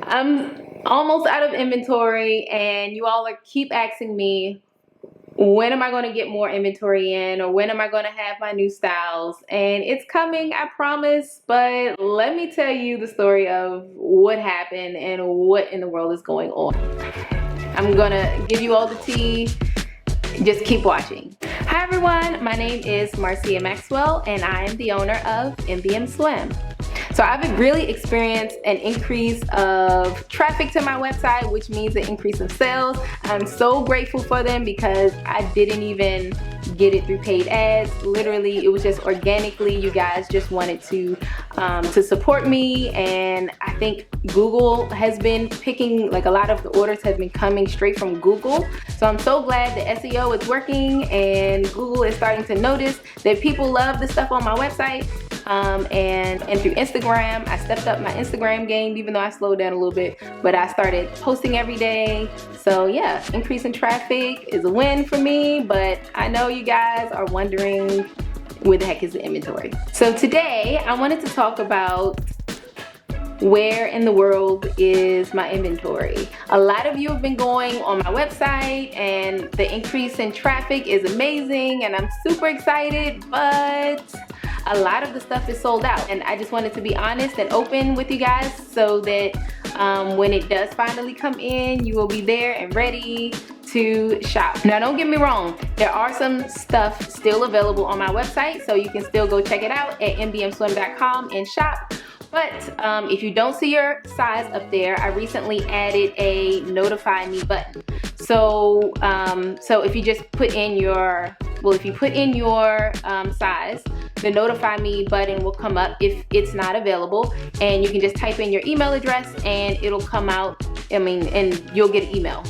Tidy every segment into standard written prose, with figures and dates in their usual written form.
I'm almost out of inventory, and you all keep asking me, when am I going to get more inventory in, or when am I going to have my new styles? And it's coming, I promise. But let me tell you the story of what happened and what in the world is going on. I'm going to give you all the tea. Just keep watching. Hi everyone, my name is Marcia Maxwell, and I am the owner of MBM Swim. So I've really experienced an increase of traffic to my website, which means an increase of sales. I'm so grateful for them because I didn't even get it through paid ads. Literally, it was just organically. You guys just wanted to support me, and I think Google has been picking, like, a lot of the orders have been coming straight from Google. So I'm so glad the SEO is working and Google is starting to notice that people love the stuff on my website. And through Instagram, I stepped up my Instagram game, even though I slowed down a little bit, but I started posting every day. So yeah, increase in traffic is a win for me, but I know you guys are wondering, where the heck is the inventory? So today I wanted to talk about where in the world is my inventory. A lot of you have been going on my website, and the increase in traffic is amazing, and I'm super excited, but a lot of the stuff is sold out. And I just wanted to be honest and open with you guys so that when it does finally come in, you will be there and ready to shop. Now, don't get me wrong, there are some stuff still available on my website, so you can still go check it out at mbmswim.com and shop. But if you don't see your size up there, I recently added a notify me button. So if you just put in your, if you put in your size, the notify me button will come up if it's not available, and you can just type in your email address and it'll come out, and you'll get an email.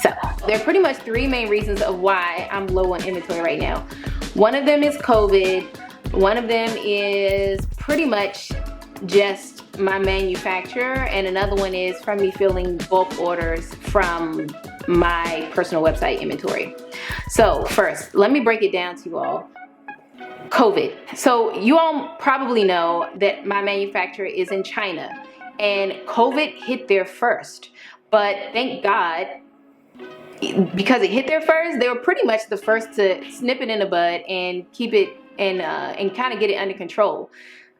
So there are pretty much three main reasons of why I'm low on inventory right now. One of them is COVID. One of them is pretty much just my manufacturer, and another one is from me filling bulk orders from my personal website inventory. So first, let me break it down to you all. COVID. So you all probably know that my manufacturer is in China, and COVID hit there first. But thank God, because it hit there first, they were pretty much the first to snip it in the bud and keep it and kind of get it under control.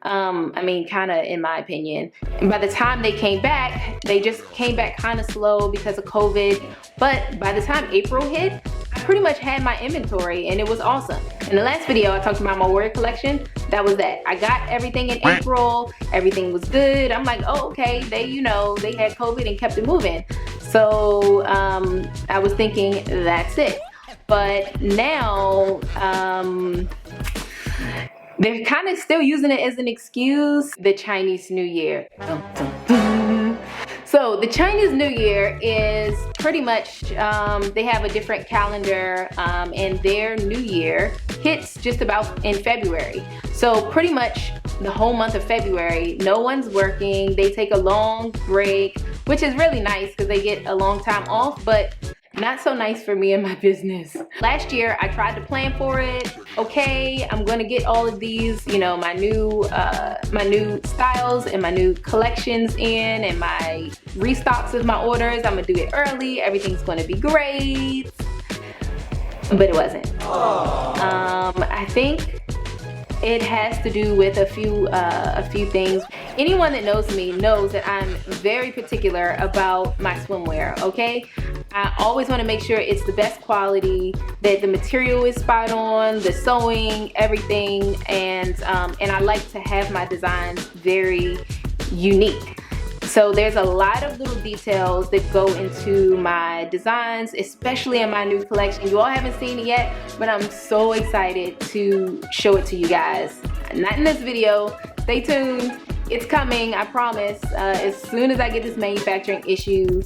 Kind of, in my opinion. And by the time they came back, they just came back kind of slow because of COVID. But by the time April hit, I pretty much had my inventory, and it was awesome. In the last video, I talked about my warrior collection. That was that. I got everything in April. Everything was good. I'm like, oh, okay. They had COVID and kept it moving. So I was thinking that's it. But now, they're kind of still using it as an excuse. The Chinese New Year. So the Chinese New Year is pretty much, they have a different calendar, and their New Year hits just about in February. So pretty much the whole month of February, no one's working. They take a long break, which is really nice because they get a long time off, but not so nice for me and my business. Last year, I tried to plan for it. Okay, I'm gonna get all of these, my new styles and my new collections in, and my restocks of my orders. I'm gonna do it early. Everything's gonna be great, but it wasn't. I think it has to do with a few things. Anyone that knows me knows that I'm very particular about my swimwear, okay? I always want to make sure it's the best quality, that the material is spot on, the sewing, everything, and I like to have my designs very unique. So there's a lot of little details that go into my designs, especially in my new collection. You all haven't seen it yet, but I'm so excited to show it to you guys. Not in this video. Stay tuned. It's coming, I promise, as soon as I get this manufacturing issue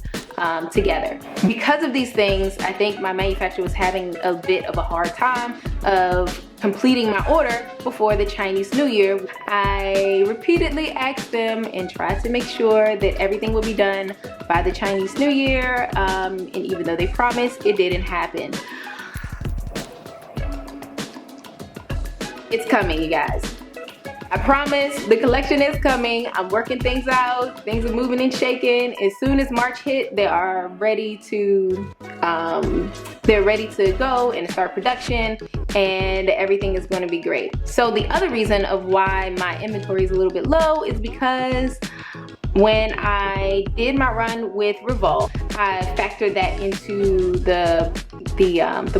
together. Because of these things, I think my manufacturer was having a bit of a hard time of completing my order before the Chinese New Year. I repeatedly asked them and tried to make sure that everything would be done by the Chinese New Year, and even though they promised, it didn't happen. It's coming, you guys. I promise the collection is coming. I'm working things out. Things are moving and shaking. As soon as March hit, they are ready to go and start production, and everything is going to be great. So the other reason of why my inventory is a little bit low is because when I did my run with Revolve, I factored that into the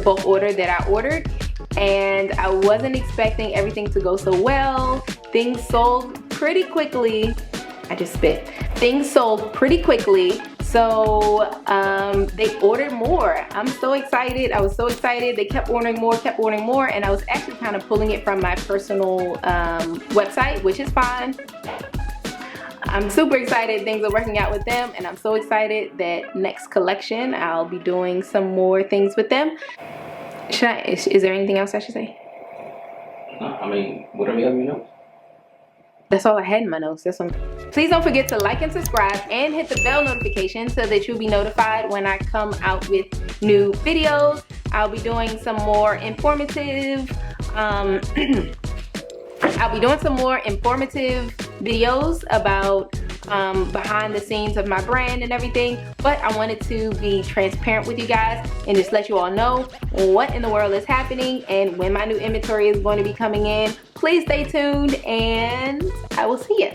bulk order that I ordered, and I wasn't expecting everything to go so well. Things sold pretty quickly. I just spit. Things sold pretty quickly, so they ordered more. I'm so excited. I was so excited. They kept ordering more, and I was actually kind of pulling it from my personal website, which is fine. I'm super excited. Things are working out with them, and I'm so excited that next collection I'll be doing some more things with them. Is there anything else I should say? No, I mean, whatever you have in your notes. That's all I had in my notes. Please don't forget to like and subscribe and hit the bell notification so that you'll be notified when I come out with new videos. I'll be doing some more informative videos about behind the scenes of my brand and everything, but I wanted to be transparent with you guys and just let you all know what in the world is happening and when my new inventory is going to be coming in. Please stay tuned, and I will see you.